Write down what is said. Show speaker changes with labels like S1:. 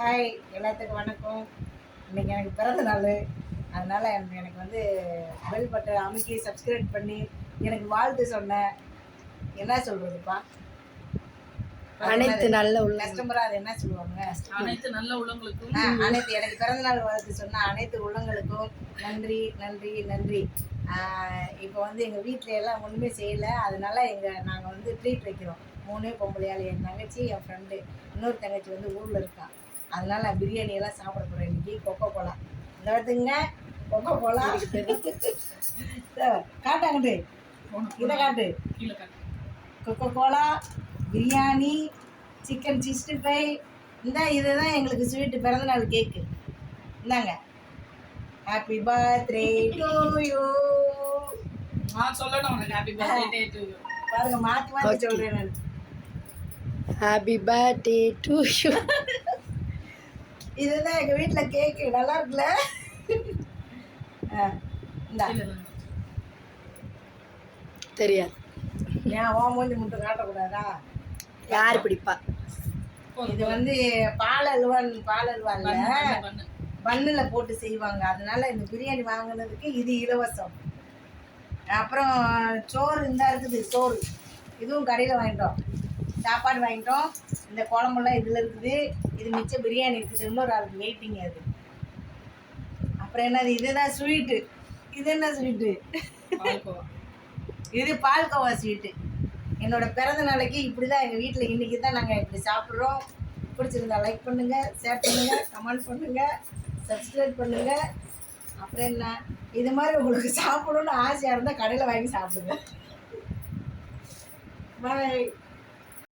S1: Hi, எல்லாத்துக்கும் வணக்கம். இன்றைக்கி எனக்கு பிறந்த நாள். அதனால் எனக்கு வந்து பெல் பட்டன் அமைக்கி சப்ஸ்கிரைப் பண்ணி எனக்கு வாழ்த்து சொன்னேன். என்ன சொல்கிறதுப்பா,
S2: அனைத்து நல்ல
S1: கஸ்டமராக அது என்ன சொல்லுவாங்க?
S3: அனைத்து நல்ல உள்ளங்களுக்கும்
S1: அனைத்து எனக்கு பிறந்தநாள் வாழ்த்து சொன்ன அனைத்து உள்ளங்களுக்கும் நன்றி நன்றி நன்றி. இப்போ வந்து எங்கள் வீட்டில் எல்லாம் ஒன்றுமே செய்யலை. அதனால நாங்கள் வந்து ட்ரீட் வைக்கிறோம். 3 பொம்பளையாள், என் தங்கச்சி, என் ஃப்ரெண்டு, இன்னொரு தங்கச்சி வந்து ஊரில் இருக்கான். அதனால் நான் பிரியாணியெல்லாம் சாப்பிட போகிறேன் இன்றைக்கி. கொக்கோ கோலா இந்த இடத்துங்க, கொக்கோ கோலா காட்டாங்கட்டு, இதை காட்டு. Coca Cola, biryani, chicken 65. இதுதான் எங்களுக்கு ஸ்வீட்டு, பிறந்தநாள் கேக்கு. இந்தாங்க. Happy birthday to you.
S3: சொல்லணும் உனக்கு ஹாப்பி பர்த்டே டு யூ.
S1: பாருங்க, மாற்றி மாற்றி சொல்கிறேன் நான்.
S2: Happy birthday to you.
S1: இதுதான் எங்கள் வீட்டில் கேக்கு. நல்லா இருக்குல்ல? இந்தா.
S2: தெரியாது.
S1: ஏன் ஓ மூஞ்சி மட்டும் காட்டக்கூடாதா?
S2: யார் பிடிப்பா?
S1: இது வந்து பால் அல்வா இல்லை, பன்னில் போட்டு செய்வாங்க. அதனால இந்த பிரியாணி வாங்கினதுக்கு இது இலவசம். அப்புறம் சோறு இந்த இருக்குது, சோறு இதுவும் கடையில் வாங்கிட்டோம். சாப்பாடு வாங்கிட்டோம். இந்த குழம்புலாம் இதில் இருக்குது. இது மிச்சம் பிரியாணி இருக்குது. இன்னொரு ஆளுக்கு வெயிட்டிங். அது அப்புறம் என்னது, இதுதான் ஸ்வீட்டு. இது என்ன ஸ்வீட்டு? இது பால்கோவா ஸ்வீட்டு. என்னோடய பிறந்த நாளைக்கு இப்படி தான் எங்கள் வீட்டில் இன்றைக்கி தான் நாங்கள் இப்படி சாப்பிட்றோம். பிடிச்சிருந்தா லைக் பண்ணுங்கள், ஷேர் பண்ணுங்கள், கமெண்ட் பண்ணுங்கள், சப்ஸ்கிரைப் பண்ணுங்கள். அப்புறம் என்ன, இது மாதிரி உங்களுக்கு சாப்பிடணுன்னு ஆசையாக இருந்தால் கடையில் வாங்கி சாப்பிடுங்க. பாய்.